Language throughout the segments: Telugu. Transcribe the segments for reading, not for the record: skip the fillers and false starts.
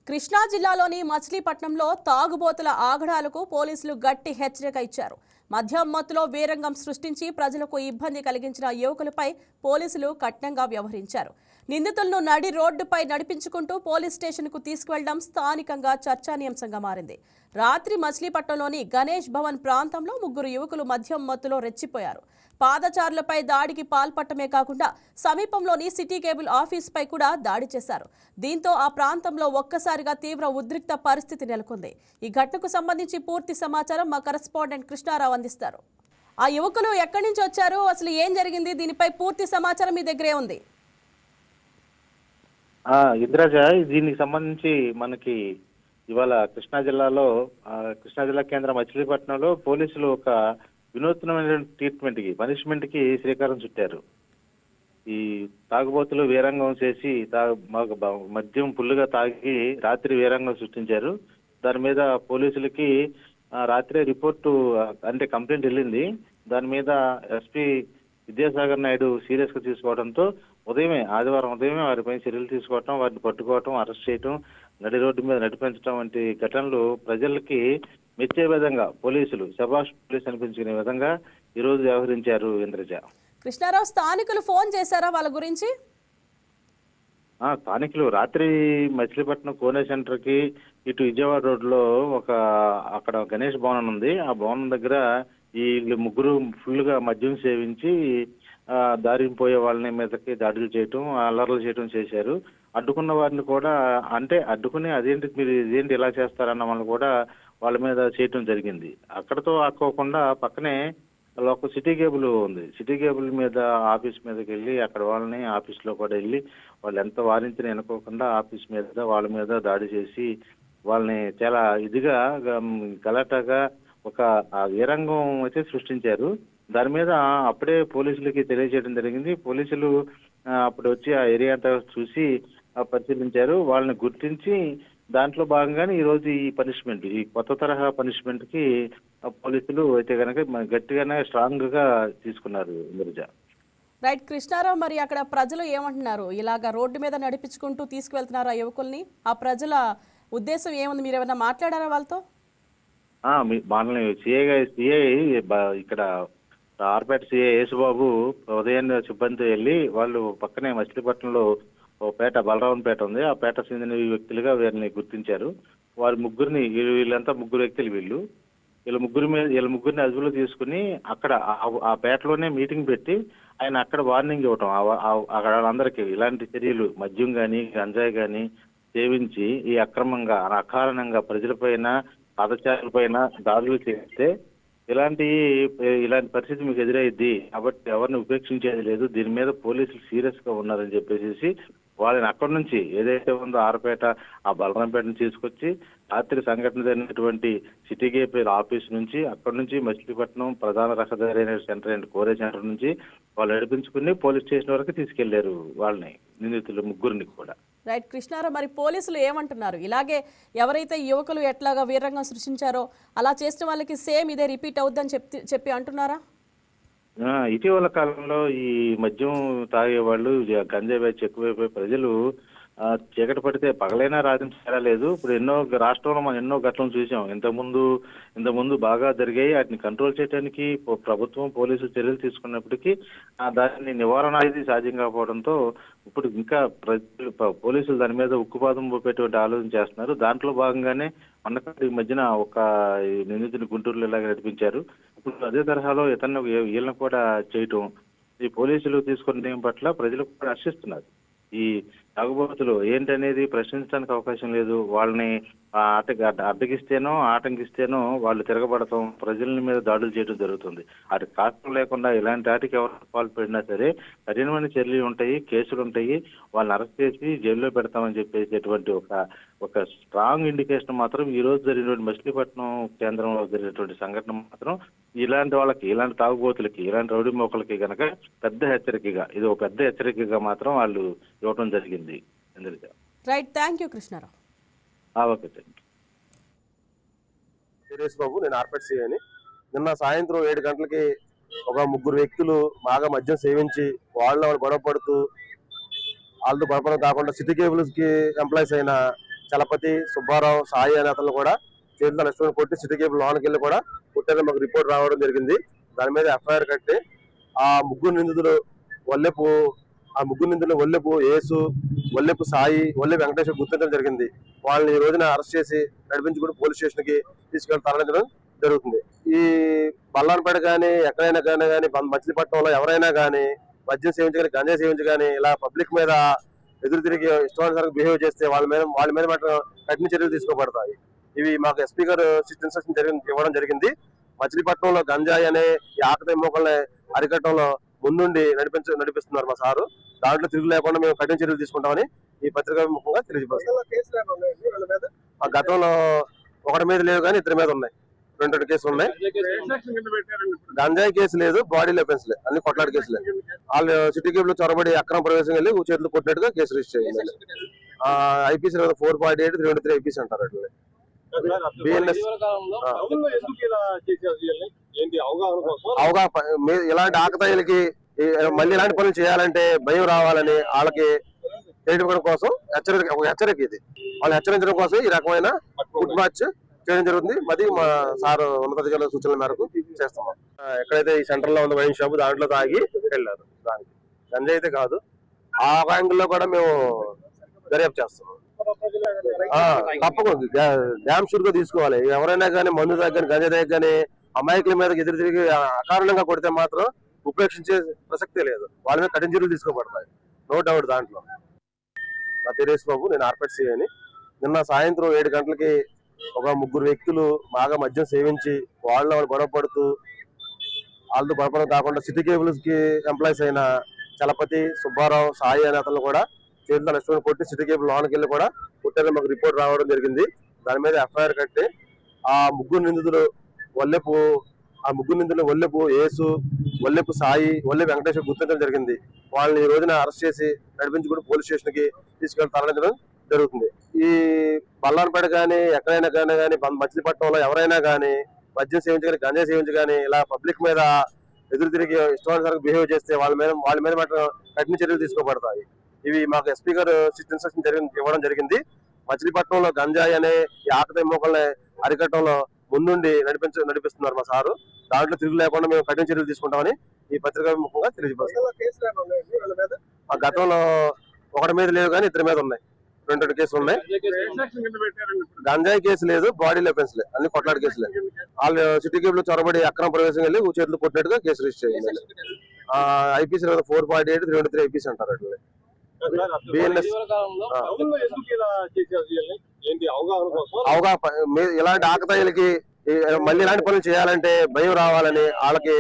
కృష్ణా జిల్లాలోని మచిలీపట్నంలో తాగుబోతుల ఆగడాలకు పోలీసులు గట్టి హెచ్చరిక ఇచ్చారు. మద్యం మత్తులో వీరంగం సృష్టించి ప్రజలకు ఇబ్బంది కలిగించిన యువకులపై పోలీసులు కఠినంగా వ్యవహరించారు. నిందితులను నడి రోడ్డుపై నడిపించుకుంటూ పోలీస్ స్టేషన్కు తీసుకువెళ్లడం స్థానికంగా చర్చానీయాంశంగా మారింది. రాత్రి మచిలీపట్నంలోని గణేష్ భవన్ ప్రాంతంలో ముగ్గురు యువకులు మద్యం మత్తులో రెచ్చిపోయారు. పాదచారులపై దాడికి పాల్పడటమే కాకుండా సమీపంలోని సిటీ కేబుల్ ఆఫీసుపై కూడా దాడి చేశారు. దీంతో ఆ ప్రాంతంలో ఒక్కసారిగా తీవ్ర ఉద్రిక్త పరిస్థితి నెలకొంది. ఈ ఘటనకు సంబంధించి పూర్తి సమాచారం మా కరెస్పాండెంట్ కృష్ణారావు అందిస్తారు. ఆ యువకులు ఎక్కడి నుంచి వచ్చారు, అసలు ఏం జరిగింది, దీనిపై పూర్తి సమాచారం మీ దగ్గరే ఉంది. ఇంద్రజ, దీనికి సంబంధించి మనకి ఇవాళ కృష్ణా జిల్లా కేంద్రం మచిలీపట్నంలో పోలీసులు ఒక వినూత్నమైన పనిష్మెంట్ కి శ్రీకారం చుట్టారు. ఈ తాగుబోతులు వీరంగం చేసి మద్యం ఫుల్లుగా తాగి రాత్రి వీరంగం సృష్టించారు. దాని మీద పోలీసులకి రాత్రే రిపోర్టు అంటే కంప్లైంట్ వెళ్ళింది. దాని మీద ఎస్పీ విద్యాసాగర్ నాయుడు సీరియస్ గా తీసుకోవడంతో ఆదివారం ఉదయమే వారిపై చర్యలు తీసుకోవటం, వారిని పట్టుకోవటం, అరెస్ట్ చేయటం, నడి రోడ్డు మీద నడిపించడం వంటి ఘటనలు ప్రజలకి మెచ్చే విధంగా పోలీసులు శభాష్ పోలీస్ అనిపించుకునే విధంగా ఈ రోజు వ్యవహరించారు. ఇంద్రజ, కృష్ణారావు, స్థానికులు ఫోన్ చేశారా వాళ్ళ గురించి? స్థానికులు రాత్రి మచిలీపట్నం కోనే సెంటర్ కి ఇటు విజయవాడ రోడ్ లో అక్కడ గణేష్ భవనం ఉంది. ఆ భవనం దగ్గర వీళ్ళు ముగ్గురు ఫుల్ గా మద్యం సేవించి దారిని పోయే వాళ్ళని మీదకి దాడులు చేయటం, అల్లర్లు చేయటం చేశారు. అడ్డుకున్న వారిని కూడా అడ్డుకుని ఇదేంటి ఇలా చేస్తారన్న వాళ్ళని కూడా వాళ్ళ మీద చేయటం జరిగింది. అక్కడతో ఆకోకుండా పక్కనే ఒక సిటీ కేబుల్ ఉంది. సిటీ కేబుల్ మీద ఆఫీస్ మీదకి వెళ్ళి అక్కడ వాళ్ళని ఆఫీస్లో కూడా వెళ్ళి వాళ్ళు ఎంత వారించినా అనుకోకుండా ఆఫీస్ మీద వాళ్ళ మీద దాడి చేసి వాళ్ళని చాలా ఇదిగా గలాటాగా ఒక వీరంగం అయితే సృష్టించారు. దాని మీద అప్పుడే పోలీసులకి తెలియజేయడం జరిగింది. పోలీసులు అప్పుడు వచ్చి ఆ ఏరియా అంతా చూసి పరిశీలించారు. వాళ్ళని గుర్తించి దాంట్లో భాగంగానే ఈ రోజు ఈ కొత్త తరహా పనిష్మెంట్ కి పోలీసులు అయితే కనుక గట్టిగానే స్ట్రాంగ్ గా తీసుకున్నారు. ఇంద్రజ, రైట్. కృష్ణారావు, మరి అక్కడ ప్రజలు ఏమంటున్నారు? ఇలాగా రోడ్డు మీద నడిపించుకుంటూ తీసుకువెళ్తున్నారు ఆ యువకుల్ని. ఆ ప్రజల ఉద్దేశం ఏముంది? మీరు ఏమైనా మాట్లాడారా వాళ్ళతో? వాళ్ళని సిఐ ఇక్కడ ఆర్పేట సిఐ యేసుబాబు ఉదయాన్నే సిబ్బంది వెళ్ళి వాళ్ళు పక్కనే మచిలీపట్నంలో ఓ పేట బలరావన్పేట ఉంది. ఆ పేట చెందిన వ్యక్తులుగా వీరిని గుర్తించారు. వీళ్ళంతా ముగ్గురు వ్యక్తులు. వీళ్ళ ముగ్గురిని అదుపులో తీసుకుని అక్కడ ఆ పేటలోనే మీటింగ్ పెట్టి ఆయన అక్కడ వార్నింగ్ ఇవ్వటం, అక్కడ వాళ్ళందరికీ ఇలాంటి చర్యలు మద్యం కానీ గంజాయి కానీ సేవించి ఈ అకారణంగా ప్రజలపైన పాదచారులపైన దాడులు చేస్తే ఇలాంటి పరిస్థితి మీకు ఎదురైద్ది, కాబట్టి ఎవరిని ఉపేక్షించేది లేదు, దీని మీద పోలీసులు సీరియస్ గా ఉన్నారని చెప్పేసి వాళ్ళని అక్కడి నుంచి ఏదైతే ఉందో ఆరపేట ఆ బలరాంపేటను తీసుకొచ్చి రాత్రి సంఘటన జరిగినటువంటి సిటీ కేబుల్ ఆఫీస్ నుంచి అక్కడి నుంచి మచిలీపట్నం ప్రధాన రహదారి అయిన కోరే సెంటర్ నుంచి వాళ్ళు నడిపించుకుని పోలీస్ స్టేషన్ వరకు తీసుకెళ్లారు వాళ్ళని, నిందితులు ముగ్గురిని కూడా. రైట్ కృష్ణారావు, మరి పోలీసులు ఏమంటున్నారు? ఇలాగే ఎవరైతే యువకులు ఎట్లాగా వీరంగం సృష్టించారో అలా చేసిన వాళ్ళకి సేమ్ ఇదే రిపీట్ అవుద్దని చెప్పి అంటున్నారా? ఇటీవల కాలంలో ఈ మద్యం తాగేవాళ్ళు గంజాయి బ్యాచ్ ఎక్కువైపోయి ప్రజలు చీకటి పడితే పగలైనా రాజు లేదు. ఇప్పుడు రాష్ట్రంలో మనం ఎన్నో ఘటనలు చూసాం. ఇంతకుముందు బాగా జరిగాయి. వాటిని కంట్రోల్ చేయడానికి ప్రభుత్వం పోలీసులు చర్యలు తీసుకున్నప్పటికీ దాన్ని నివారణ అనేది సాధ్యం కాకపోవడంతో ఇప్పుడు ఇంకా పోలీసులు దాని మీద ఉక్కుపాదం పెట్టేటువంటి ఆలోచన చేస్తున్నారు. దాంట్లో భాగంగానే ఈ మధ్యన ఒక నిందితుని గుంటూరులో ఇలాగ నడిపించారు. ఇప్పుడు అదే తరహాలో వీళ్ళని కూడా చేయటం, ఈ పోలీసులు తీసుకున్న నిర్ణయం పట్ల ప్రజలు కూడా హర్షిస్తున్నారు. ఈ తాగుబోతులు ఏంటనేది ప్రశ్నించడానికి అవకాశం లేదు. వాళ్ళని ఆటంకిస్తేనో వాళ్ళు తిరగబడటం, ప్రజల మీద దాడులు చేయడం జరుగుతుంది. అది కారణం లేకుండా ఇలాంటి వాటికి ఎవరు పాల్పడినా సరే కఠినమైన చర్యలు ఉంటాయి, కేసులు ఉంటాయి, వాళ్ళని అరెస్ట్ చేసి జైల్లో పెడతామని చెప్పేసేటువంటి ఒక స్ట్రాంగ్ ఇండికేషన్ మాత్రం ఈ రోజు జరిగినటువంటి మచిలీపట్నం కేంద్రంలో జరిగినటువంటి సంఘటన మాత్రం ఇలాంటి తాగుబోతులకి, ఇలాంటి రౌడీ మోకలకి కనుక ఇది ఒక పెద్ద హెచ్చరికగా మాత్రం వాళ్ళు ఇవ్వడం జరిగింది. Right, thank you Krishnarao. Okay, Suresh Babu, నేను ఆర్పేట సిఐని. నిన్న సాయంత్రం 7 గంటలకి ఒక ముగ్గురు వ్యక్తులు బాగా మద్యం సేవించి వాళ్ళు గొడవ పడుతూ వాళ్ళతో గొడవపడడం కాకుండా సిటీ కేబుల్స్ కి ఎంప్లాయీస్ అయిన చలపతి, సుబ్బారావు, సాయి అనే అతను కూడా చేతుల నష్టం కొట్టి సిటీ కేబుల్ లోనికి వెళ్ళి కూడా కొట్టారని మాకు రిపోర్ట్ రావడం జరిగింది. దాని మీద ఎఫ్ఐఆర్ కట్టి ఆ ముగ్గురు నిందితులు ఒల్లెపు యేసు, ఒల్లెపు సాయి, ఒల్లెపు వెంకటేశ్వర గుర్తించడం జరిగింది. వాళ్ళని ఈ రోజున అరెస్ట్ చేసి నడిపించుకుని పోలీస్ స్టేషన్ కి తీసుకెళ్లి తరలించడం జరుగుతుంది. ఈ బల్లార్పేట కానీ ఎక్కడైనా కానీ మచిలీపట్నంలో ఎవరైనా కానీ మద్యం సేవించగాని, గంజాయి సేవించగాని ఇలా పబ్లిక్ మీద ఎదురు తిరిగి ఇష్టానుసారంగా బిహేవ్ చేస్తే వాళ్ళ మీద మాత్రం కఠిన చర్యలు తీసుకోబడతాయి. ఇవి మాకు ఎస్పీ గారు ఇన్స్ట్రక్షన్ ఇవ్వడం జరిగింది. మచిలీపట్నంలో గంజాయి అనే ఈ ఆకతాయి మోకల్ని అరికట్టడంలో ముందుండి నడిపిస్తున్నారు మా సారు. దాంట్లో తిరుగు లేకుండా మేము కఠిన చర్యలు తీసుకుంటామని ఈ పత్రికా ముఖంగా తెలియజేస్తాం. ఆ గతంలో ఒకటి మీద లేవు కానీ ఇద్దరి మీద ఉన్నాయి, 2 కేసులు ఉన్నాయి. గంజాయి కేసు లేదు, బాడీ లెఫెన్స్ లేదు, అన్ని కొట్లాడి కేసులే. వాళ్ళు సిటీ కేబుల్ చొరబడి అక్రమ ప్రవేశం వెళ్ళి చేతులు కొట్టినట్టుగా కేసు రిజిస్టర్ చేయండి. ఐపీసీ 448, 323 ఐపీసీ అంటారు. అట్లా బిఎన్ఎస్ ఇలాంటి ఆకతాయిలకి మళ్ళీ ఇలాంటి పనులు చేయాలంటే భయం రావాలని వాళ్ళకి తెలియడం కోసం హెచ్చరిక ఇది. వాళ్ళు హెచ్చరించడం కోసం ఈ రకమైన ఫుడ్ మార్చ్ చేయడం జరుగుతుంది. మరి మా సార్ ఉన్నతాధికారుల సూచనల మేరకు చేస్తున్నాం. ఎక్కడైతే ఈ సెంటర్ లో ఉన్న వైన్ షాప్ దాంట్లో తాగి వెళ్ళారు. దానికి గంజాయి అయితే కాదు, ఆ యాంగిల్లో కూడా మేము దర్యాప్తు చేస్తున్నాం. తప్పకుండా డ్యామ్ షూర్ గా తీసుకోవాలి. ఎవరైనా కానీ మందు దగ్గర గంజాయి దగ్గర కానీ అమాయకుల మీద ఎదురు తిరిగి అకారణంగా కొడితే మాత్రం ఉపేక్షించే ప్రసక్తే లేదు. వాళ్ళ మీద కఠిన చర్యలు తీసుకోబడతాయి, నో డౌట్. దాంట్లో నా పేరు బాబు, నేను ఆర్పేట్ సిఐని. నిన్న సాయంత్రం 7 గంటలకి ఒక 3 వ్యక్తులు బాగా మద్యం సేవించి వాళ్ళు గొడవ పడుతూ వాళ్ళతో గొడవడం కాకుండా సిటీ కేబుల్స్ కి ఎంప్లాయీస్ అయిన చలపతి, సుబ్బారావు, సాయి అనే అతను కూడా చేతుల నష్టం కొట్టి సిటీ కేబుల్ లోనికి వెళ్ళి కూడా కొట్టారని మాకు రిపోర్ట్ రావడం జరిగింది. దాని మీద ఎఫ్ఐఆర్ కట్టి ఆ ముగ్గురు నిందితులు ఒల్లెపు యేసు, ఒల్లెపు సాయి, ఒల్లెపు వెంకటేశ్వర గుర్తించడం జరిగింది. వాళ్ళని ఈ రోజున అరెస్ట్ చేసి నడిపించుకుని పోలీస్ స్టేషన్ కి తీసుకెళ్లి తరలించడం జరుగుతుంది. ఈ బల్లార్పేట కానీ ఎక్కడైనా కానీ మచిలీపట్నంలో ఎవరైనా కానీ మద్యం సేవించగాని, గంజాయి సేవించగాని ఇలా పబ్లిక్ మీద ఎదురు తిరిగి ఇష్టానుసారంగా బిహేవ్ చేస్తే వాళ్ళ మీద మాత్రం కఠిన చర్యలు తీసుకోబడతాయి. ఇవి మాకు ఎస్పీ గారు ఇన్స్ట్రక్షన్ ఇవ్వడం జరిగింది. మచిలీపట్నంలో గంజాయి అనే ఈ ఆకతాయి మోకల్ని అరికట్టడంలో ముందుండి నడిపిస్తున్నారు మా సారు. దాంట్లో తిరుగు లేకుండా మేము కఠిన చర్యలు తీసుకుంటామని ఈ పత్రికా ముఖంగా తెలియజేస్తాం. ఆ గతంలో ఒకటి మీద లేవు కానీ ఇద్దరి మీద ఉన్నాయి, 2 కేసులు ఉన్నాయి. గంజాయి కేసు లేదు, బాడీ లెఫెన్స్ లేదు, అన్ని కొట్లాడి కేసులే. వాళ్ళు సిటీ కేబుల్ చొరబడి అక్రమ ప్రవేశం వెళ్ళి చేతులు కొట్టినట్టుగా కేసు రిజిస్టర్ చేయండి. ఐపీసీ 448, 323 ఐపీసీ అంటారు. అట్లా బిఎన్ఎస్ ఇలాంటి ఆకతాయిలకి మళ్ళీ ఇలాంటి పనులు చేయాలంటే భయం రావాలని వాళ్ళకి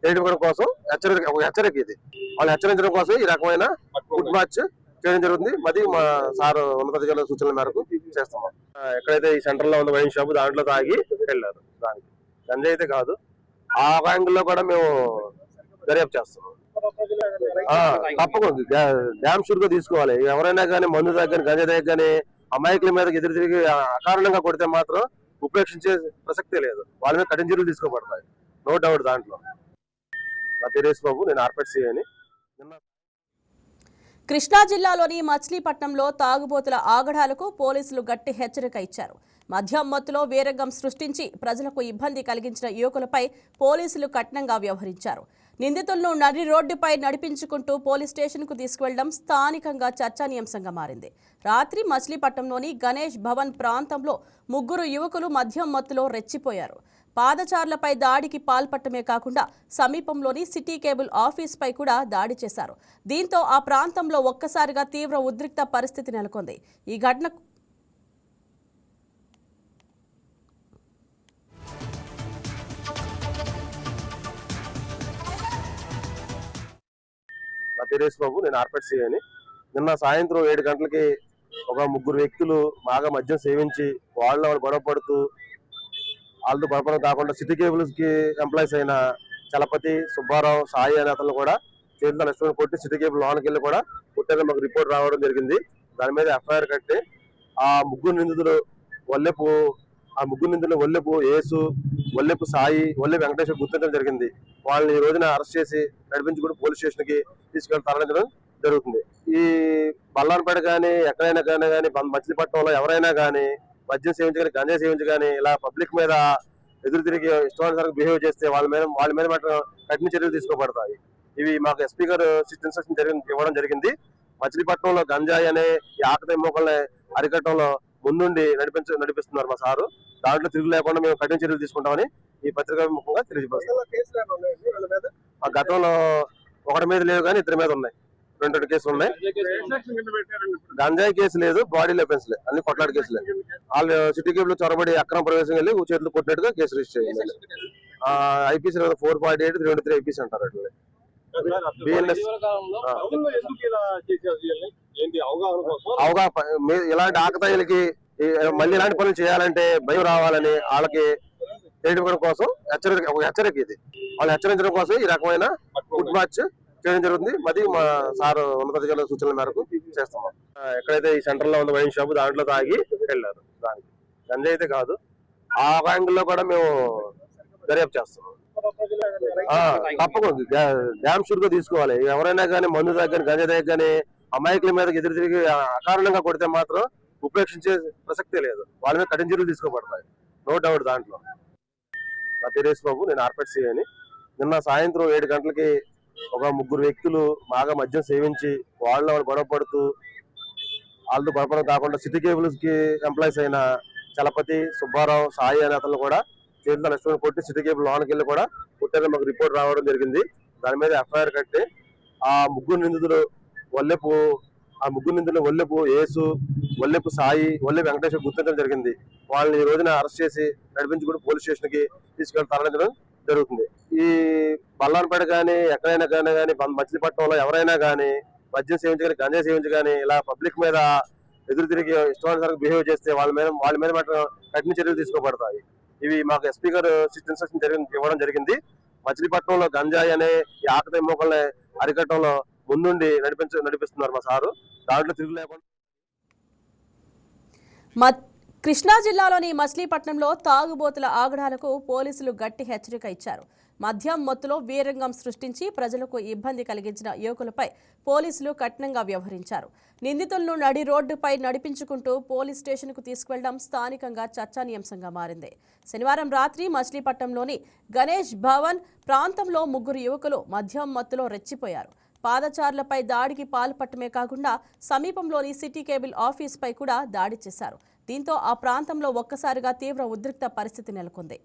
తెలియడం కోసం హెచ్చరిక ఇది. వాళ్ళు హెచ్చరించడం కోసం ఈ రకమైన ఫుడ్ మార్చ్ చేయడం జరుగుతుంది. మరి మా సార్ ఉన్నతాధికారుల సూచనల మేరకు చేస్తున్నాం. ఎక్కడైతే ఈ సెంటర్ లో ఉన్న వైన్ షాప్ దాంట్లో తాగి వెళ్ళారు. దానికి గంజాయి అయితే కాదు, ఆ యాంగిల్లో కూడా మేము దర్యాప్తు చేస్తున్నాం. తప్పకుండా డ్యామ్ షూర్ గా తీసుకోవాలి. ఎవరైనా కానీ మందు దగ్గర గంజాయి దగ్గర కానీ అమాయకుల మీద ఎదురు తిరిగి అకారణంగా కొడితే మాత్రం ఉపేక్షించే ప్రసక్తే లేదు. వాళ్ళ మీద కఠిన చర్యలు తీసుకోబడతాయి, నో డౌట్. దాంట్లో నా పేరు బాబు, నేను ఆర్పేట్ సిఐని. కృష్ణా జిల్లాలోని మచిలీపట్నంలో తాగుబోతుల ఆగడాలకు పోలీసులు గట్టి హెచ్చరిక ఇచ్చారు. మద్యం మత్తులో వీరంగం సృష్టించి ప్రజలకు ఇబ్బంది కలిగించిన యువకులపై పోలీసులు కఠినంగా వ్యవహరించారు. నిందితులను నడి రోడ్డుపై నడిపించుకుంటూ పోలీస్ స్టేషన్కు తీసుకువెళ్లడం స్థానికంగా చర్చానీయాంశంగా మారింది. రాత్రి మచిలీపట్నంలోని గణేష్ భవన్ ప్రాంతంలో 3 యువకులు మద్యం మత్తులో రెచ్చిపోయారు. పాదచారులపై దాడికి పాల్పట్టమే కాకుండా సమీపంలోని సిటీ కేబుల్ ఆఫీస్పై కూడా దాడి చేశారు. దీంతో ఆ ప్రాంతంలో ఒక్కసారిగా తీవ్ర ఉద్రిక్త పరిస్థితి నెలకొంది. ఈ ఘటనకు నా పేరు బాబు, నేను ఆర్పేట్ సిఐని. నిన్న సాయంత్రం 7 గంటలకి ఒక 3 వ్యక్తులు బాగా మద్యం సేవించి వాళ్ళు గొడవ పడుతూ వాళ్ళతో గొడవడం కాకుండా సిటీ కేబుల్స్ కి ఎంప్లాయీస్ అయిన చలపతి, సుబ్బారావు, సాయి అనే అతను కూడా చేతుల నష్టం కొట్టి సిటీ కేబుల్ లోనికి వెళ్ళి కూడా కొట్టారని మాకు రిపోర్ట్ రావడం జరిగింది. దాని మీద ఎఫ్ఐఆర్ కట్టి ఆ ముగ్గురు నిందితులు ఒల్లెపు యేసు, ఒల్లెపు సాయి, ఒల్లెపు వెంకటేశ్వర గుర్తించడం జరిగింది. వాళ్ళని ఈ రోజున అరెస్ట్ చేసి నడిపించుకుని పోలీస్ స్టేషన్ కి తీసుకెళ్లి తరలించడం జరుగుతుంది. ఈ బల్లాన్పేట కానీ ఎక్కడైనా కానీ మచిలీపట్నంలో ఎవరైనా కానీ మద్యం సేవించగానే గంజాయి సేవించగానే ఇలా పబ్లిక్ మీద ఎదురు తిరిగి ఇష్టానుసారంగా బిహేవ్ చేస్తే వాళ్ళ మీద మాత్రం కఠిన చర్యలు తీసుకోబడతాయి. ఇవి మాకు ఎస్పీ గారు ఇన్స్ట్రక్షన్ ఇవ్వడం జరిగింది. మచిలీపట్నంలో గంజాయి అనే ఈ ఆకతాయి మోకల్ని అరికట్టడంలో ముందుండి నడిపిస్తున్నారు మా సారు. దాంట్లో తిరుగు లేకుండా మేము కఠిన చర్యలు తీసుకుంటామని ఈ పత్రికా ముఖంగా తెలియజేస్తాం. ఆ గతంలో ఒకటి మీద లేవు కానీ ఇద్దరి మీద ఉన్నాయి, 2 కేసులు ఉన్నాయి. గంజాయి కేసు లేదు, బాడీ లెఫెన్స్లే, అన్ని కొట్లాట కేసులే. వాళ్ళు సిటీ కేబుల్ చొరబడి అక్రమ ప్రవేశం వెళ్ళి చేతులు కొట్టినట్టుగా కేసు రిజిస్టర్ అయ్యింది. ఐపీసీ 448, 303 ఐపీసీ అంటారు. అట్లా బిఎన్ఎస్ ఇలాంటి ఆకతాయిలకి మళ్ళీ ఇలాంటి పనులు చేయాలంటే భయం రావాలని వాళ్ళకి తెలియడం కోసం హెచ్చరిక ఇది. వాళ్ళు హెచ్చరించడం కోసం ఈ రకమైన ఫుడ్ మార్చ్ చేయడం జరుగుతుంది. మరి మా సార్ ఉన్నతాధికారుల సూచనల మేరకు చేస్తున్నాం. ఎక్కడైతే ఈ సెంటర్ లో ఉన్న వైన్ షాప్ దాంట్లో తాగి వెళ్ళారు. దానికి గంజాయి అయితే కాదు, ఆ యాంగిల్లో కూడా మేము దర్యాప్తు చేస్తున్నాం. తప్పకుండా డ్యామ్ షూర్ గా తీసుకోవాలి. ఎవరైనా కానీ మందు దగ్గర గంజాయి దగ్గర కానీ అమాయకుల మీద ఎదురు తిరిగి అకారణంగా కొడితే మాత్రం ఉపేక్షించే ప్రసక్తే లేదు. వాళ్ళ మీద కఠిన చర్యలు తీసుకోబడతాయి, నో డౌట్. దాంట్లో నా పేరు బాబు, నేను ఆర్పేట్ సిఐ అని. నిన్న సాయంత్రం 7 గంటలకి ఒక 3 వ్యక్తులు బాగా మద్యం సేవించి వాళ్ళు గొడవ పడుతూ వాళ్ళతో గొడవడం కాకుండా సిటీ కేబుల్స్ కి ఎంప్లాయీస్ అయిన చలపతి, సుబ్బారావు, సాయి అనే అతను కూడా చేతులు నష్టం కొట్టి సిటీ కేబుల్ లోనికి వెళ్ళి కూడా కొట్టారని మాకు రిపోర్ట్ రావడం జరిగింది. దాని మీద ఎఫ్ఐఆర్ కట్టి ఆ ముగ్గురు నిందితులు ఒల్లెపు యేసు, ఒల్లెపు సాయి, ఒల్లెపు వెంకటేశ్వర గుర్తించడం జరిగింది. వాళ్ళని ఈ రోజున అరెస్ట్ చేసి నడిపించుకుని పోలీస్ స్టేషన్ కి తీసుకెళ్లి తరలించడం జరుగుతుంది. ఈ బల్లాన్పేట కానీ ఎక్కడైనా కానీ మచిలీపట్నంలో ఎవరైనా కానీ మద్యం సేవించగానే గంజాయి సేవించగానే ఇలా పబ్లిక్ మీద ఎదురు తిరిగి ఇష్టానుసారంగా బిహేవ్ చేస్తే వాళ్ళ మీద మాత్రం కఠిన చర్యలు తీసుకోబడతాయి. ఇవి మాకు ఎస్పీ గారు ఇన్స్ట్రక్షన్ ఇవ్వడం జరిగింది. మచిలీపట్నంలో గంజాయి అనే ఈ ఆకతాయి మోకల్ని అరికట్టడంలో ముందుండి నడిపిస్తున్నారు మా సారు. దాంట్లో తిరుగు లేకుండా. కృష్ణా జిల్లాలోని మచిలీపట్నంలో తాగుబోతుల ఆగడాలకు పోలీసులు గట్టి హెచ్చరిక ఇచ్చారు. మద్యం మత్తులో వీరంగం సృష్టించి ప్రజలకు ఇబ్బంది కలిగించిన యువకులపై పోలీసులు కఠినంగా వ్యవహరించారు. నిందితులను నడి రోడ్డుపై నడిపించుకుంటూ పోలీస్ స్టేషన్కు తీసుకువెళ్లడం స్థానికంగా చర్చానీయాంశంగా మారింది. శనివారం రాత్రి మచిలీపట్నంలోని గణేష్ భవన్ ప్రాంతంలో 3 యువకులు మద్యం మత్తులో రెచ్చిపోయారు. పాదచారులపై దాడికి పాల్పట్టమే కాకుండా సమీపంలోని సిటీ కేబుల్ ఆఫీస్పై కూడా దాడి చేశారు. దీంతో ఆ ప్రాంతంలో ఒక్కసారిగా తీవ్ర ఉద్రిక్త పరిస్థితి నెలకొంది.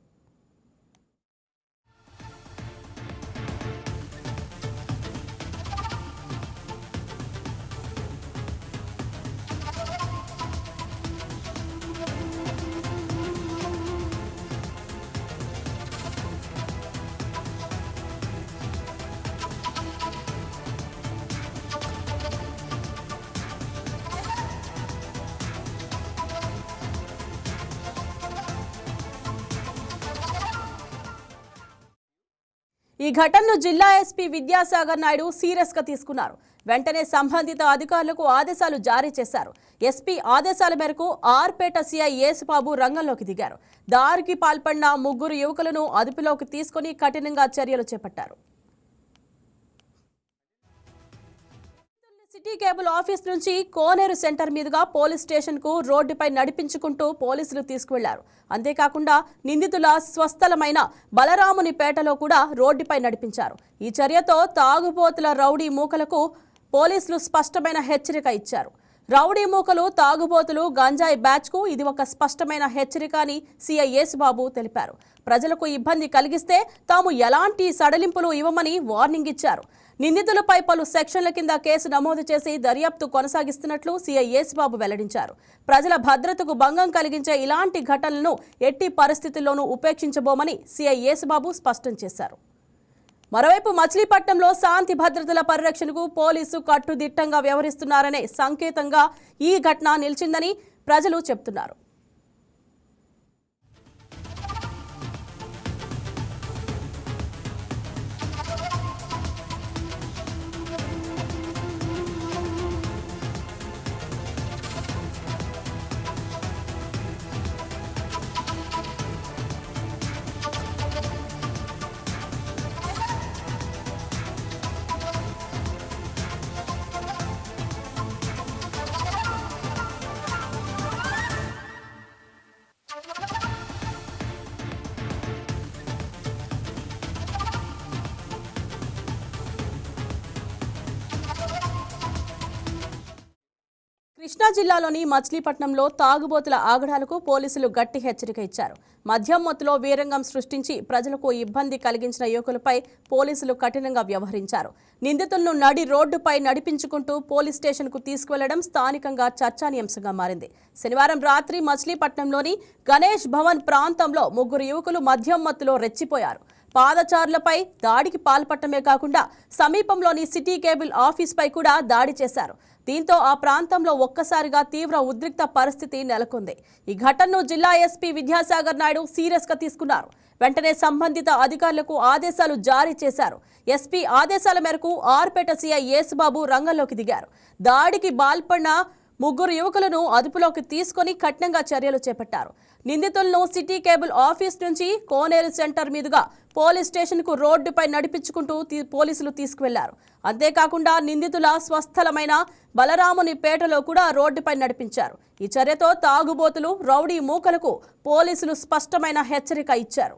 ఈ ఘటనను జిల్లా ఎస్పీ విద్యాసాగర్ నాయుడు సీరియస్ గా తీసుకున్నారు. వెంటనే సంబంధిత అధికారులకు ఆదేశాలు జారీ చేశారు. ఎస్పీ ఆదేశాల మేరకు ఆర్పేట సిఐ యేసుబాబు రంగంలోకి దిగారు. దారికి పాల్పడిన 3 యువకులను అదుపులోకి తీసుకుని కఠినంగా చర్యలు చేపట్టారు. సిటీ కేబుల్ ఆఫీస్ నుంచి కోనేరు సెంటర్ మీదుగా పోలీస్ స్టేషన్ కు రోడ్డుపై నడిపించుకుంటూ పోలీసులు తీసుకువెళ్లారు. అంతేకాకుండా నిందితుల స్వస్థలమైన బలరామునిపేటలో కూడా రోడ్డుపై నడిపించారు. ఈ చర్యతో తాగుబోతుల రౌడీ మూకలకు పోలీసులు స్పష్టమైన హెచ్చరిక ఇచ్చారు. రౌడీ మూకలు, తాగుబోతులు, గంజాయి బ్యాచ్ కు ఇది ఒక స్పష్టమైన హెచ్చరిక అని సిఐ యేసుబాబు తెలిపారు. ప్రజలకు ఇబ్బంది కలిగిస్తే తాము ఎలాంటి సడలింపులు ఇవ్వమని వార్నింగ్ ఇచ్చారు. నిందితులపై పలు సెక్షన్ల కింద కేసు నమోదు చేసి దర్యాప్తు కొనసాగిస్తున్నట్లు సిఐ యేసుబాబు వెల్లడించారు. ప్రజల భద్రతకు భంగం కలిగించే ఇలాంటి ఘటనలను ఎట్టి పరిస్థితుల్లోనూ ఉపేక్షించబోమని సిఐ యేసుబాబు స్పష్టం చేశారు. మరోవైపు మచిలీపట్నంలో శాంతి భద్రతల పరిరక్షణకు పోలీసు కట్టుదిట్టంగా వ్యవహరిస్తున్నారనే సంకేతంగా ఈ ఘటన నిలిచిందని ప్రజలు చెబుతున్నారు. కృష్ణా జిల్లాలోని మచిలీపట్నంలో తాగుబోతుల ఆగడాలకు పోలీసులు గట్టి హెచ్చరిక ఇచ్చారు. మద్యం మత్తులో వీరంగం సృష్టించి ప్రజలకు ఇబ్బంది కలిగించిన యువకులపై పోలీసులు కఠినంగా వ్యవహరించారు. నిందితులను నడి రోడ్డుపై నడిపించుకుంటూ పోలీస్ స్టేషన్కు తీసుకువెళ్లడం స్థానికంగా చర్చానీయాంశంగా మారింది. శనివారం రాత్రి మచిలీపట్నంలోని గణేష్ భవన్ ప్రాంతంలో 3 యువకులు మద్యం మత్తులో రెచ్చిపోయారు. పాదచారులపై దాడికి పాల్పడటమే కాకుండా సమీపంలోని సిటీ కేబుల్ ఆఫీస్పై కూడా దాడి చేశారు. దీంతో ఆ ప్రాంతంలో ఒక్కసారిగా తీవ్ర ఉద్రిక్త పరిస్థితి నెలకొంది. ఈ ఘటనను జిల్లా ఎస్పీ విద్యాసాగర్ నాయుడు సీరియస్ గా తీసుకున్నారు. వెంటనే సంబంధిత అధికారులకు ఆదేశాలు జారీ చేశారు. ఎస్పీ ఆదేశాల మేరకు ఆర్పేట సీఐ యేసుబాబు రంగంలోకి దిగారు. దాడికి పాల్పడిన 3 యువకులను అదుపులోకి తీసుకుని కఠినంగా చర్యలు చేపట్టారు. నిందితులను సిటీ కేబుల్ ఆఫీస్ నుంచి కోనేరు సెంటర్ మీదుగా పోలీస్ స్టేషన్కు రోడ్డుపై నడిపించుకుంటూ పోలీసులు తీసుకువెళ్లారు. అంతేకాకుండా నిందితుల స్వస్థలమైన బలరాముని పేటలో కూడా రోడ్డుపై నడిపించారు. ఈ చర్యతో తాగుబోతులు, రౌడీ మూకలకు పోలీసులు స్పష్టమైన హెచ్చరిక ఇచ్చారు.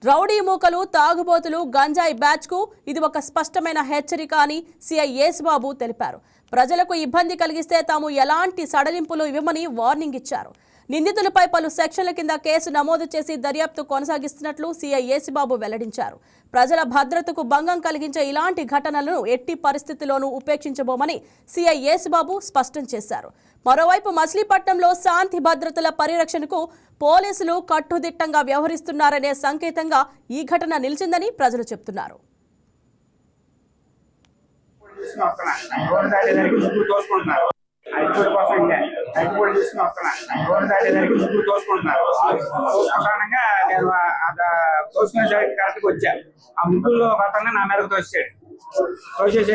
రౌడీ మూకలు, తాగుబోతులు, గంజాయి బ్యాచ్కు ఇది ఒక స్పష్టమైన హెచ్చరిక అని సీఐ యేసుబాబు తెలిపారు. ప్రజలకు ఇబ్బంది కలిగిస్తే తాము ఎలాంటి సడలింపులు ఇవ్వమని వార్నింగ్ ఇచ్చారు. నిందితులపై పలు సెక్షన్ల కింద కేసు నమోదు చేసి దర్యాప్తు కొనసాగిస్తున్నట్లు సీఐ యేసుబాబు వెల్లడించారు. ప్రజల భద్రతకు భంగం కలిగించే ఇలాంటి ఘటనలను ఎట్టి పరిస్థితుల్లోనూ ఉపేక్షించబోమని సీఐ యేసుబాబు స్పష్టం చేశారు. మరోవైపు మచిలీపట్నంలో శాంతి భద్రతల పరిరక్షణకు పోలీసులు కట్టుదిట్టంగా వ్యవహరిస్తున్నారనే సంకేతంగా ఈ ఘటన నిలిచిందని ప్రజలు చెబుతున్నారు. వచ్చా ఆ ముగ్గురులో ఒక అతను నా మీదకు తోసాడు. తోసేసి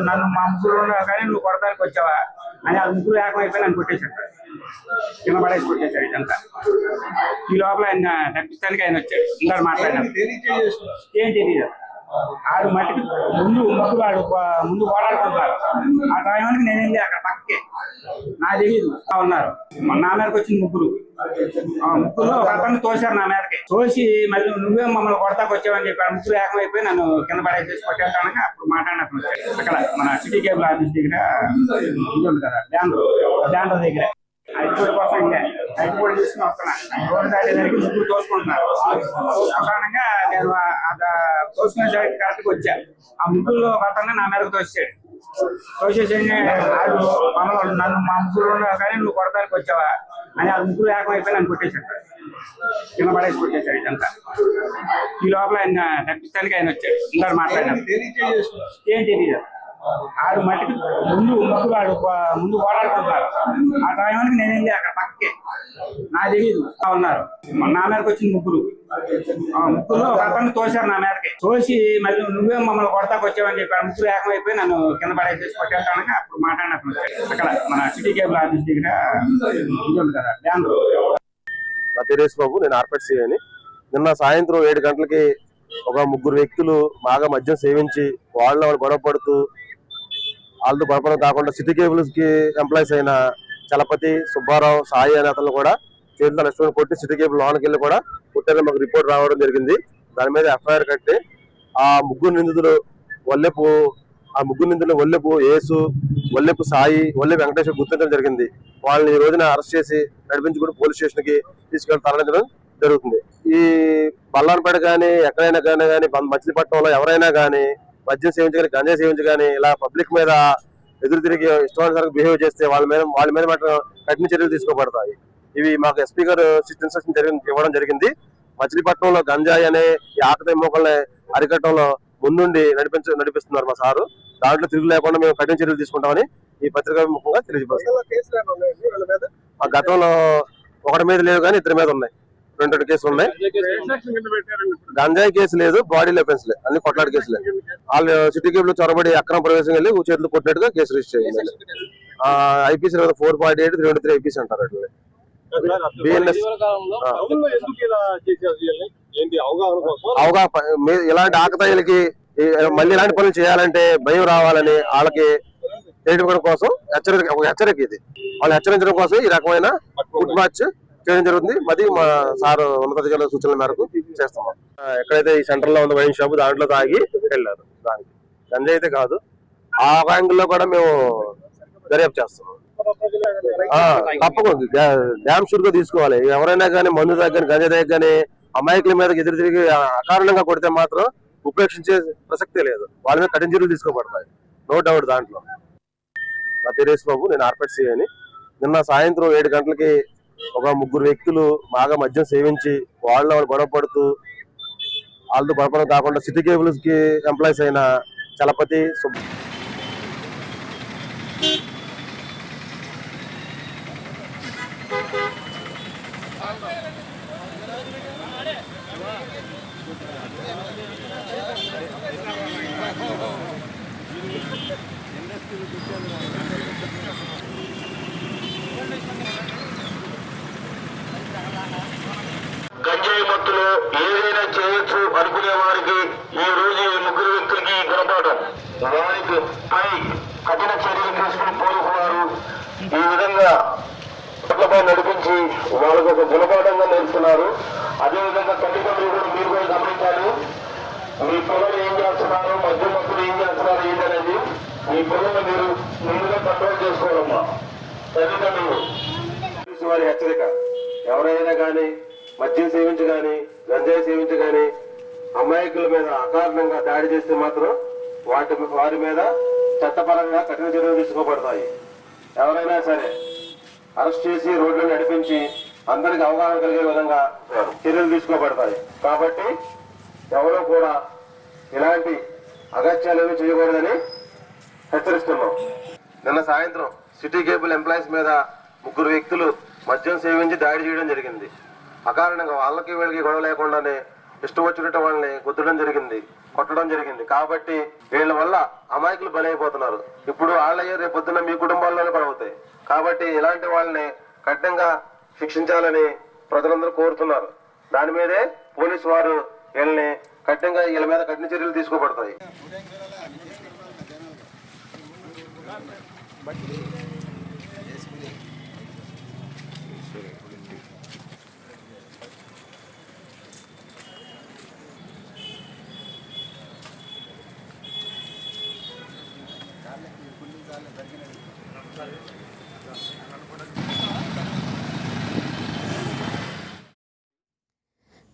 నన్ను మా ముగ్గురు కానీ నువ్వు కొడతానికి వచ్చావా అని ఆ ముగ్గురు ఏకమైపోయి నన్ను కొట్టేశాడు. కింద పడేసి కొట్టేశాడు. ఇదంతా ఈ లోపల ఆయన తప్పిస్తానికి ఆయన వచ్చాడు. ఇంకా మాట్లాడినాడు. ఏంటి తెలియదు. ఆడు మట్టికి ముందు ఓడాడుకుంటున్నారు. ఆ టైంకి నేను వెళ్ళి అక్కడ పక్కకే నా తెలియదు ఉన్నారు. నా మీదకి వచ్చింది ముగ్గురు ఒక అతను తోశారు. నా మీదకి తోసి మళ్ళీ నువ్వే మమ్మల్ని కొడతాకు వచ్చావని చెప్పి ముగ్గురు ఏకమైపోయి నన్ను కింద పడేసేసి కొట్టేస్తానక అప్పుడు మాట్లాడినప్పుడు వచ్చాడు. అక్కడ మన సిటీ కేబుల్ ఆఫీస్ దగ్గర ఇది ఉంది కదా, బ్యాండర్ దగ్గర హైకోర్టు కోసం హైకోర్టు తీసుకుని వస్తున్నా. రోడ్డు దాటేదానికి ముగ్గురు తోసుకుంటున్నారు. కారణంగా నేను తోసుకునే కరెక్ట్గా వచ్చా. ఆ ముగ్గురులో ఒక అతను నా మీదకు తోసాడు. తోసేసి నన్ను మా ముగ్గురు కానీ నువ్వు కొడతానికి వచ్చావా అని ఆ ముగ్గురు ఏకమైపోయి నన్ను కొట్టేశాడు. కింద పడేసి కొట్టేశాడు. ఇదంతా ఈ లోపల ఆయన తప్పిస్తానికి ఆయన వచ్చాడు. ఇంకా మాట్లాడినాడు. ఏం తెలియదు. ఆడు మట్టికి ముందు ఓడాడుకుంటున్నారు. ఆ టైంకి నేను వెళ్ళి అక్కడ పక్కకే నా తెలియదు ఉన్నారు. నా మీదకి వచ్చింది ముగ్గురు ఒక అతను తోశారు. నా మీదకి తోసి మళ్ళీ నువ్వే మమ్మల్ని కొడతాకు వచ్చావని చెప్పి ఆ ముగ్గురు ఏకమైపోయి నన్ను కింద పడేసేసి కొట్టేస్తానక అప్పుడు మాట్లాడినప్పుడు వచ్చాడు. అక్కడ మన సిటీ కేబుల్ ఆఫీస్ దగ్గర ఇది ఉంది కదా, బ్యాండర్. నా పేరు యేసుబాబు, నేను ఆర్పేట సీఐని. నిన్న సాయంత్రం 7 గంటలకి ఒక 3 వ్యక్తులు బాగా మద్యం సేవించి వాళ్ళు గొడవ పడుతూ వాళ్ళతో గొడవడం కాకుండా సిటీ కేబుల్స్ కి ఎంప్లాయీస్ అయిన చలపతి, సుబ్బారావు, సాయి అనే అతను కూడా చేతులు రెస్టారెంట్ కొట్టి సిటీ కేబుల్ లోనికి వెళ్ళి కూడా కొట్టారని మాకు రిపోర్ట్ రావడం జరిగింది. దాని మీద ఎఫ్ఐఆర్ కట్టి ఆ ముగ్గురు నిందితులు ఒల్లెపు యేసు, ఒల్లెపు సాయి, ఒల్లె వెంకటేశ్వర గుర్తించడం జరిగింది. వాళ్ళని ఈ రోజున అరెస్ట్ చేసి నడిపించుకుని పోలీస్ స్టేషన్ కి తీసుకెళ్లి తరలించడం జరుగుతుంది. ఈ బల్లాన్పేట కానీ ఎక్కడైనా కానీ మచిలీపట్నంలో ఎవరైనా కానీ మద్యం సేవించి కానీ గంజాయి సేవించి కానీ ఇలా పబ్లిక్ మీద ఎదురు తిరిగి ఇష్టానుసారంగా బిహేవ్ చేస్తే వాళ్ళ మీద మాత్రం కఠిన చర్యలు తీసుకోబడతాయి. ఇవి మాకు ఎస్పీ గారు ఇన్స్ట్రక్షన్ ఇవ్వడం జరిగింది. మచిలీపట్నంలో గంజాయి అనే ఈ ఆకతాయి మోకల్ని అరికట్టడంలో ముందుండి నడిపిస్తున్నారు మా సారు. దాంట్లో తిరుగు లేకుండా మేము కఠిన చర్యలు తీసుకుంటామని ఈ పత్రికా ముఖంగా తెలియజేస్తాం. ఆ గతంలో ఒకటి మీద లేదు కానీ 2 మీద ఉన్నాయి. 2 కేసులు ఉన్నాయి. గంజాయి కేసు లేదు, బాడీ లెఫెన్స్లే, అన్ని కొట్లాట కేసులే. వాళ్ళు సిటీ కేబుల్ చొరబడి అక్రమ ప్రవేశం వెళ్ళి చేతులు కొట్టినట్టుగా కేసు రిజిస్టర్ చేయాలి. ఐపీసీ 448, 323 ఐపీసీ అంటారు. ఇలాంటి ఆకతాయిలకి మళ్ళీ ఇలాంటి పనులు చేయాలంటే భయం రావాలని వాళ్ళకి తెలియడం కోసం హెచ్చరిక ఇది. వాళ్ళు హెచ్చరించడం కోసం ఈ రకమైన ఫుడ్ మార్చ్ చేయడం జరుగుతుంది. మరి మా సార్ ఉన్నతాధికారుల సూచనల మేరకు చేస్తాం. ఎక్కడైతే ఈ సెంటర్ లో ఉన్న వైన్ షాప్ దాంట్లో తాగి వెళ్ళారు. దానికి గంజాయి అయితే కాదు. ఆ యాంగిల్లో కూడా మేము దర్యాప్తు చేస్తున్నాం. తప్పకుండా డ్యామ్ షూర్ గా తీసుకోవాలి. ఎవరైనా కానీ మందు దగ్గర గంజ దగ్గర కానీ అమాయకుల మీద ఎదురు తిరిగి అకారణంగా కొడితే మాత్రం ఉపేక్షించే ప్రసక్తే లేదు. వాళ్ళ మీద కఠిన చర్యలు తీసుకోబడతాయి, నో డౌట్ దాంట్లో. నా పేరు యేసు బాబు, నేను ఆర్పేట్ సిఐని. నిన్న సాయంత్రం 7 గంటలకి ఒక 3 వ్యక్తులు బాగా మద్యం సేవించి వాళ్ళు గొడవ పడుతూ వాళ్ళతో గొడవడం కాకుండా సిటీ కేబుల్స్ కి ఎంప్లాయీస్ అయిన చలపతి గంజాయి మత్తులో ఏదైనా చేయొచ్చు అనుకునే వారికి ఈ రోజు ఈ 3 వ్యక్తులకి గుణపాఠం. వారికి పై కఠిన చర్యలు తీసుకుని పోలీసు వారు ఈ విధంగా పట్లపై నడిపించి వాళ్ళకు ఒక గుణపాఠంగా నేర్చుకున్నారు. అదేవిధంగా తల్లిదండ్రులు కూడా మీరు కూడా గమనించాలి. మీ పిల్లలు ఏం చేస్తున్నారు, మధ్య మత్తులు ఏం చేస్తున్నారు ఏంటనేది మీ పిల్లలు మీరు ముందుగా కంట్రోల్ చేసుకోవాలమ్మా. తల్లిదండ్రులు వారి హెచ్చరిక, ఎవరైనా కానీ మద్యం సేవించి కానీ గంజాయి సేవించి కానీ అమాయకుల మీద అకారణంగా దాడి చేస్తే మాత్రం వారి మీద చట్టపరంగా కఠిన చర్యలు తీసుకోబడతాయి. ఎవరైనా సరే అరెస్ట్ చేసి రోడ్లను నడిపించి అందరికి అవగాహన కలిగే విధంగా చర్యలు తీసుకోబడతాయి. కాబట్టి ఎవరూ కూడా ఇలాంటి అగత్యాలు చేయకూడదని హెచ్చరిస్తున్నాం. నిన్న సాయంత్రం సిటీ కేబుల్ ఎంప్లాయీస్ మీద 3 వ్యక్తులు మద్యం సేవించి దాడి చేయడం జరిగింది. అకారణంగా వాళ్ళకి వీళ్ళకి గొడవ లేకుండానే ఇష్టం వచ్చినట్టు వాళ్ళని గుద్దడం జరిగింది, కొట్టడం జరిగింది. కాబట్టి వీళ్ళ వల్ల అమాయకులు బలైపోతున్నారు. ఇప్పుడు వాళ్ళయ్యే రేపు పొద్దున్న మీ కుటుంబాల్లోనే పడవుతాయి. కాబట్టి ఇలాంటి వాళ్ళని కఠినంగా శిక్షించాలని ప్రజలందరూ కోరుతున్నారు. దాని మీదే పోలీసు వారు వీళ్ళని కఠినంగా వీళ్ళ మీద కఠిన చర్యలు తీసుకోబడతాయి.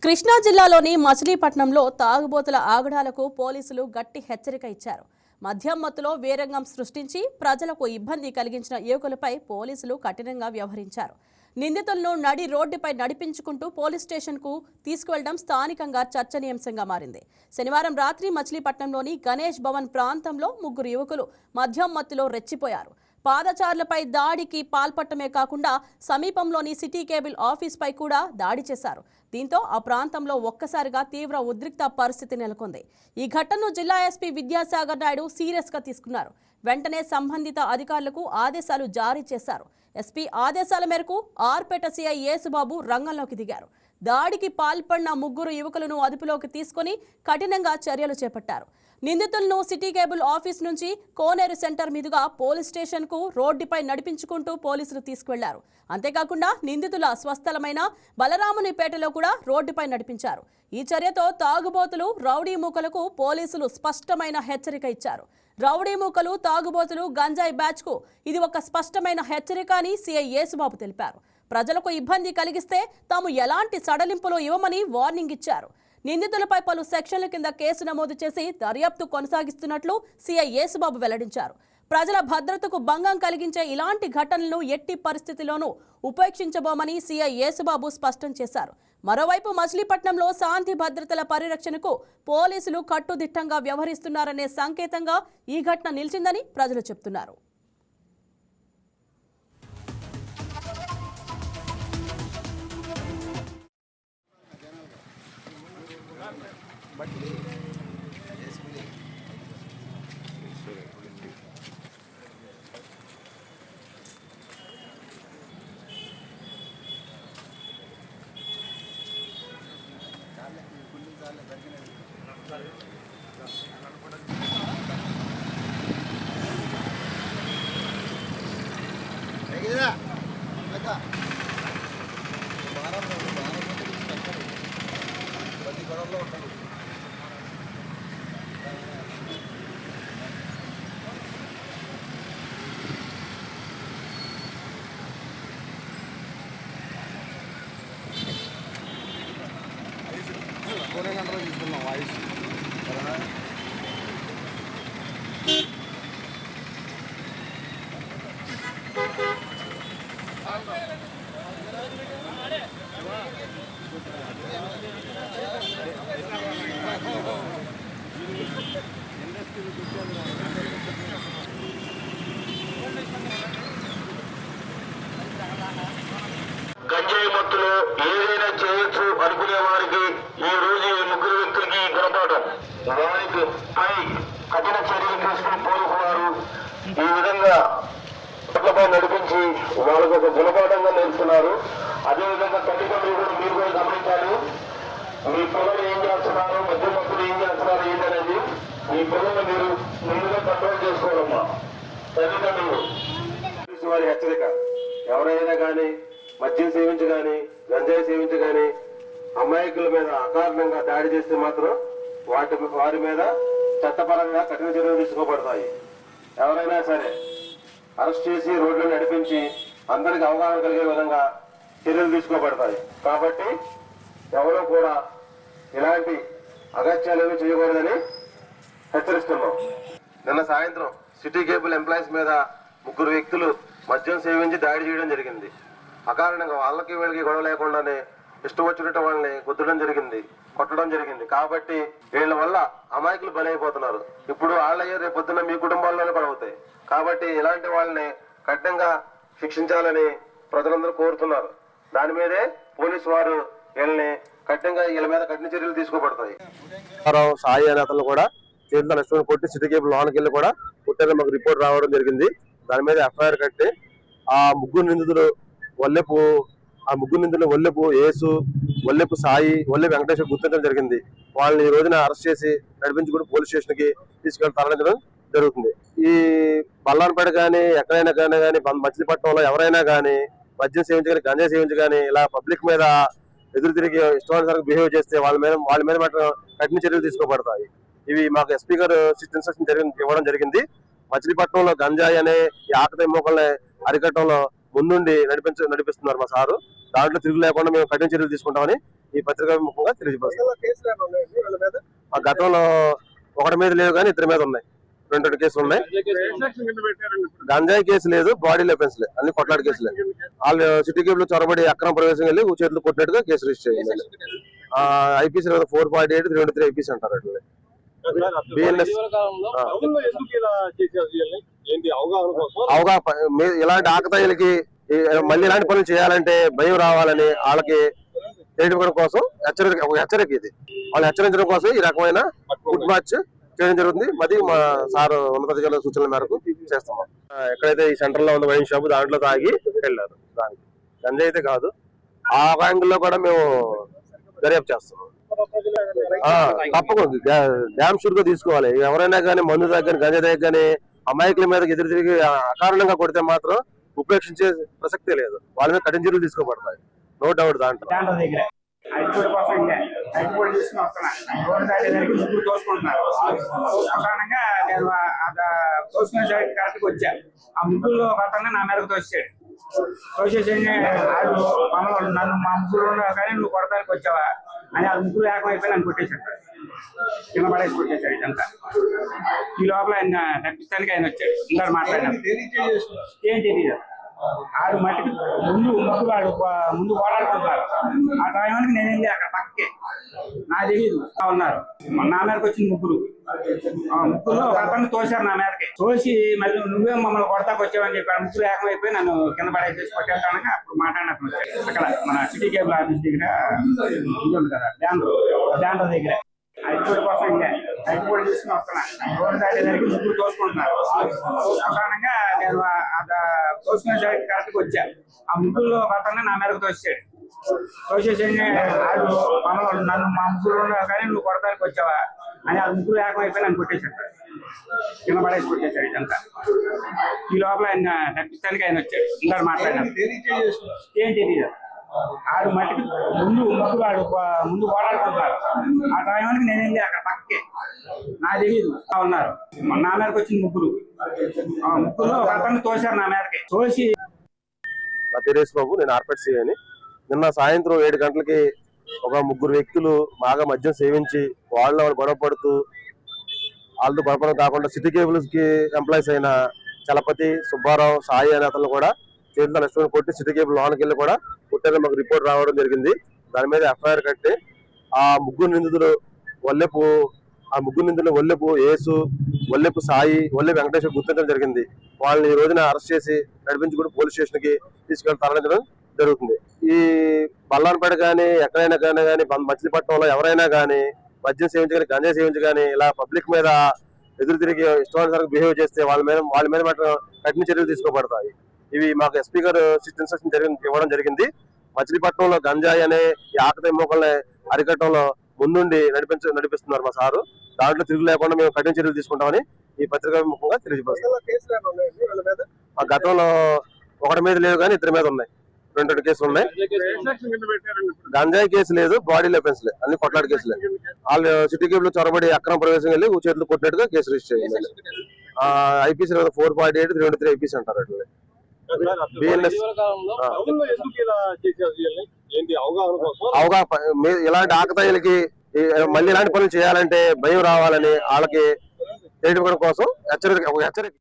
కృష్ణా జిల్లాలోని మచిలీపట్నంలో తాగుబోతుల ఆగడాలకు పోలీసులు గట్టి హెచ్చరిక ఇచ్చారు. మద్యం మత్తులో వీరంగం సృష్టించి ప్రజలకు ఇబ్బంది కలిగించిన యువకులపై పోలీసులు కఠినంగా వ్యవహరించారు. నిందితులను నడి రోడ్డుపై నడిపించుకుంటూ పోలీస్ స్టేషన్కు తీసుకువెళ్లడం స్థానికంగా చర్చనీయాంశంగా మారింది. శనివారం రాత్రి మచిలీపట్నంలోని గణేష్ భవన్ ప్రాంతంలో 3 యువకులు మద్యం మత్తులో రెచ్చిపోయారు. పాదచారులపై దాడికి పాల్పడటమే కాకుండా సమీపంలోని సిటీ కేబుల్ ఆఫీస్పై కూడా దాడి చేశారు. దీంతో ఆ ప్రాంతంలో ఒక్కసారిగా తీవ్ర ఉద్రిక్త పరిస్థితి నెలకొంది. ఈ ఘటనను జిల్లా ఎస్పీ విద్యాసాగర్ నాయుడు సీరియస్గా తీసుకున్నారు. వెంటనే సంబంధిత అధికారులకు ఆదేశాలు జారీ చేశారు. ఎస్పీ ఆదేశాల మేరకు ఆర్పేట సిఐ యేసుబాబు రంగంలోకి దిగారు. దాడికి పాల్పడిన 3 యువకులను అదుపులోకి తీసుకుని కఠినంగా చర్యలు చేపట్టారు. నిందితులను సిటీ కేబుల్ ఆఫీస్ నుంచి కోనేరు సెంటర్ మీదుగా పోలీస్ స్టేషన్కు రోడ్డుపై నడిపించుకుంటూ పోలీసులు తీసుకువెళ్లారు. అంతేకాకుండా నిందితుల స్వస్థలమైన బలరామునిపేటలో కూడా రోడ్డుపై నడిపించారు. ఈ చర్యతో తాగుబోతులు, రౌడీ మూకలకు పోలీసులు స్పష్టమైన హెచ్చరిక ఇచ్చారు. రౌడీ మూకలు, తాగుబోతులు, గంజాయి బ్యాచ్కు ఇది ఒక స్పష్టమైన హెచ్చరిక అని సీఐ యేసుబాబు తెలిపారు. ప్రజలకు ఇబ్బంది కలిగిస్తే తాము ఎలాంటి సడలింపులు ఇవ్వమని వార్నింగ్ ఇచ్చారు. నిందితులపై పలు సెక్షన్ల కింద కేసు నమోదు చేసి దర్యాప్తు కొనసాగిస్తున్నట్లు సీఐ యేసుబాబు వెల్లడించారు. ప్రజల భద్రతకు భంగం కలిగించే ఇలాంటి ఘటనలను ఎట్టి పరిస్థితిలోనూ ఉపేక్షించబోమని సీఐ యేసుబాబు స్పష్టం చేశారు. మరోవైపు మచిలీపట్నంలో శాంతి భద్రతల పరిరక్షణకు పోలీసులు కట్టుదిట్టంగా వ్యవహరిస్తున్నారనే సంకేతంగా ఈ ఘటన నిలిచిందని ప్రజలు చెబుతున్నారు. గంజాయి మత్తులో ఏదైనా చేయొచ్చు అనుకునే వారికి ఈ రోజు ఈ ముగ్గురు వ్యక్తులకి గుణపాఠం. వారికి పై కఠిన చర్యలు తీసుకుని పోలీసు వారు ఈ విధంగా రోడ్లపై నడిపించి వాళ్ళకు ఒక గుణపాఠంగా నేర్చుకున్నారు. అదేవిధంగా తల్లిదండ్రులు కూడా మీరు కూడా గమనించాలి. మీ పిల్లలు ఏం చేస్తున్నారు, మధ్య మత్తులు ఏం చేస్తున్నారు ఏంటనేది మీ పిల్లలు మీరుగా కంట్రోల్ చేసుకోవాలమ్మా తల్లిదండ్రులు. వారి హెచ్చరిక, ఎవరైనా కానీ మద్యం సేవించి కానీ గంజాయి సేవించి కానీ అమాయకుల మీద అకారణంగా దాడి చేస్తే మాత్రం వారి మీద చట్టపరంగా కఠిన చర్యలు తీసుకోబడతాయి. ఎవరైనా సరే అరెస్ట్ చేసి రోడ్లు నడిపించి అందరికి అవగాహన కలిగే విధంగా చర్యలు తీసుకోబడతాయి. కాబట్టి ఎవరూ కూడా ఇలాంటి అగత్యాలు ఏమీ చేయకూడదని హెచ్చరిస్తున్నాం. నిన్న సాయంత్రం సిటీ కేబుల్ ఎంప్లాయీస్ మీద 3 వ్యక్తులు మద్యం సేవించి దాడి చేయడం జరిగింది. అకారణంగా వాళ్ళకి వీళ్ళకి గొడవ లేకుండానే ఇష్టం వచ్చినట్టు వాళ్ళని గుద్దడం జరిగింది, కొట్టడం జరిగింది. కాబట్టి వీళ్ళ వల్ల అమాయకులు బలైపోతున్నారు. ఇప్పుడు వాళ్ళయ్యే రేపు పొద్దున్న మీ కుటుంబాల్లోనే పడవుతాయి. కాబట్టి ఇలాంటి వాళ్ళని కఠినంగా శిక్షించాలని ప్రజలందరూ కోరుతున్నారు. దాని మీదే పోలీసు వారు వీళ్ళ మీద కఠిన చర్యలు తీసుకోబడతాయి. సాయి అనే అతను కూడా చేతుల నష్టం కొట్టి సిటీ కేబుల్ లోనికి వెళ్ళి కూడా కొట్టారని మాకు రిపోర్ట్ రావడం జరిగింది. దాని మీద ఎఫ్ఐఆర్ కట్టి ఆ ముగ్గురు నిందితులు వల్లెపు యేసు, వల్లెపు సాయి, వల్లెపు వెంకటేశ్వర గుర్తించడం జరిగింది. వాళ్ళని ఈ రోజున అరెస్ట్ చేసి నడిపించుకుని పోలీస్ స్టేషన్ కి తీసుకెళ్లి తరలించడం జరుగుతుంది. ఈ బల్లాన్పేట కానీ ఎక్కడైనా కానీ మచిలీపట్నంలో ఎవరైనా కానీ మద్యం సేవించి కానీ గంజాయి సేవించి కానీ ఇలా పబ్లిక్ మీద ఎదురు తిరిగి ఇష్టానుసారంగా బిహేవ్ చేస్తే వాళ్ళ మీద మాత్రం కఠిన చర్యలు తీసుకోబడతాయి. ఇవి మాకు ఎస్పీ గారు ఇన్స్ట్రక్షన్ ఇవ్వడం జరిగింది. మచిలీపట్నంలో గంజాయి అనే ఈ ఆకతాయి మోకల్ని అరికట్టడంలో ముందుండి నడిపిస్తున్నారు మా సారు. దాంట్లో తిరుగు లేకుండా మేము కఠిన చర్యలు తీసుకుంటామని ఈ పత్రికా ముఖంగా తెలియజేస్తాం. ఆ గతంలో ఒకటి మీద లేవు కానీ 2 మీద ఉన్నాయి. 2 కేసులు ఉన్నాయి. గంజాయి కేసు లేదు, బాడీ లెఫెన్స్ లేదు, అన్ని కొట్లాడి కేసులే. వాళ్ళు సిటీ కేబుల్ చొరబడి అక్రమ ప్రవేశం వెళ్ళి చేతులు కొట్టినట్టుగా కేసు రిజిస్టర్ అయ్యింది. ఐపీసీ 448, 303 ఐపీసీ అంటారు. ఇలాంటి ఆకతాయిలకి మళ్ళీ ఇలాంటి పనులు చేయాలంటే భయం రావాలని వాళ్ళకి తెలియడం కోసం హెచ్చరిక ఇది. వాళ్ళు హెచ్చరించడం కోసం ఈ రకమైన ఫుడ్ మార్చ్ చేయడం జరుగుతుంది. అది మా సార్ ఉన్నతాధికారుల సూచనల మేరకు చేస్తాం. ఎక్కడైతే ఈ సెంటర్ లో ఉన్న వైన్ షాప్ దాంట్లో తాగి వెళ్ళారు. దానికి గంజాయి అయితే కాదు, ఆ యాంగిల్లో కూడా మేము దర్యాప్తు చేస్తున్నాం. తప్పకుండా డ్యామ్ షూర్ గా తీసుకోవాలి. ఎవరైనా కానీ మందు దగ్గర గంజాయి దగ్గర కానీ అమాయకుల మీద ఎదురు తిరిగి అకారణంగా కొడితే మాత్రం ఉపేక్షించే ప్రసక్తే లేదు. వాళ్ళ మీద కఠిన చర్యలు తీసుకోబడతాయి, నో డౌట్. దాంట్లో వచ్చా ఆ ముగ్గురులో ఒకతన్ని నా మీదకు తోసేసి నన్ను మా ముగ్గురు కానీ నువ్వు కొడతానికి వచ్చావా అని ఆ ముగ్గురు ఏకమైపోయి నన్ను కొట్టేశాడు. కింద పడేసి కొట్టేశాడు. ఇదంతా ఈ లోపల ఆయన తప్పిస్తానికి ఆయన వచ్చాడు. ఇంకా మాట్లాడాడు. ఏం తెలియదు. ఆడు మట్టికి ముందు పోరాడుకుంటున్నారు. ఆ టైంకి నేను వెళ్ళి అక్కడ పక్కకే నాకు తెలియదు ఉన్నారు. నా మీదకి వచ్చింది ముగ్గురులో ఒకరిని తోశారు. నా మీదకి తోసి మళ్ళీ నువ్వే మమ్మల్ని కొడతాకు వచ్చావని చెప్పి ఆ ముగ్గురు ఏకమైపోయి నన్ను కింద పడేసేసి కొట్టేస్తానగా అప్పుడు మాట్లాడినప్పుడు అక్కడ మన సిటీ కేబుల్ ఆఫీస్ దగ్గర ఇది ఉంది కదా, డాండ్రో దగ్గర హైకోర్టు కోసం హైకోర్టు తీసుకుని వస్తున్నా. రోడ్డు దాటేసరికి ముగ్గురు తోసుకుంటున్నారు. ప్రధానంగా నేను తోసుకునే సరికి కరెక్ట్గా వచ్చా. ఆ ముగ్గురులో ఒకతన్ని నా మీదకు తోసేసి నన్ను మా ముగ్గురు కానీ నువ్వు కొడతానికి వచ్చావా అని ఆ ముగ్గురు ఏకమైపోయి నన్ను కొట్టేశాడు. కింద పడేసి కొట్టేశాడు. ఇదంతా ఈ లోపల ఆయన తప్పిస్తానికి ఆయన వచ్చాడు. ఇంకా మాట్లాడాడు. ఏం తెలియదు. ఆడు మట్టికి ముందు పోరాడుకుంటున్నారు. ఆ టైంకి నేను వెళ్ళి అక్కడ పక్కకే నాకు తెలియదు ఉన్నారు. నా మీదకి వచ్చింది ముగ్గురులో ఒకతన్ని తోశారు. నా మీదకి తోసి నా పేరు బాబు, నేను ఆర్పేట్ సిఐ అని. నిన్న సాయంత్రం 7 గంటలకి ఒక ముగ్గురు వ్యక్తులు బాగా మద్యం సేవించి వాళ్ళు గొడవ పడుతూ వాళ్ళతో గొడవడం కాకుండా సిటీ కేబుల్స్ కి ఎంప్లాయీస్ అయిన చలపతి, సుబ్బారావు, సాయి అనే అతను కూడా చేతుల రెస్టారెంట్ కొట్టి సిటీ కేబుల్ లోనికి వెళ్ళి కూడా కొట్టారని మాకు రిపోర్ట్ రావడం జరిగింది. దాని మీద ఎఫ్ఐఆర్ కట్టి ఆ ముగ్గురు నిందితులు ఒల్లెపు యేసు, ఒల్లెపు సాయి, ఒల్లెపు వెంకటేశ్వర గుర్తించడం జరిగింది. వాళ్ళని ఈ రోజున అరెస్ట్ చేసి నడిపించుకుంటూ పోలీస్ స్టేషన్ కి తీసుకెళ్లి తరలించడం జరుగుతుంది. ఈ బల్లానపేట కానీ ఎక్కడైనా కానీ మచిలీపట్నంలో ఎవరైనా కానీ మద్యం సేవించి కానీ గంజాయి సేవించి కానీ ఇలా పబ్లిక్ మీద ఎదురు తిరిగి ఇష్టానుసారంగా బిహేవ్ చేస్తే వాళ్ళ మీద మాత్రం కఠిన చర్యలు తీసుకోబడతాయి. ఇవి మాకు ఎస్పీ గారు ఇన్స్ట్రక్షన్ ఇవ్వడం జరిగింది. మచిలీపట్నంలో గంజాయి అనే ఈ ఆకతాయి మోకల్ని అరికట్టడంలో ముందుండి నడిపిస్తున్నారు మా సారు. దాంట్లో తిరుగు లేకుండా మేము కఠిన చర్యలు తీసుకుంటామని ఈ పత్రికా ముఖంగా తెలియజేస్తాం. ఆ గతంలో ఒకటి మీద లేదు కానీ ఇద్దరి మీద ఉన్నాయి, 2 కేసులు ఉన్నాయి. గంజాయి కేసు లేదు, బాడీ లెఫెన్స్ అన్ని కొట్లాడి కేసులే. వాళ్ళు సిటీ కేబుల్ చొరబడి అక్రమ ప్రవేశం వెళ్ళి చేతులు కొట్టినట్టుగా కేసు రిజిస్టర్ చేయాలి. ఐపీసీ 448 323 ఐపీసీ అంటారు. ఇలాంటి ఆకతాయిలకి మళ్ళీ ఇలాంటి పనులు చేయాలంటే భయం రావాలని వాళ్ళకి తెలియడం కోసం హెచ్చరిక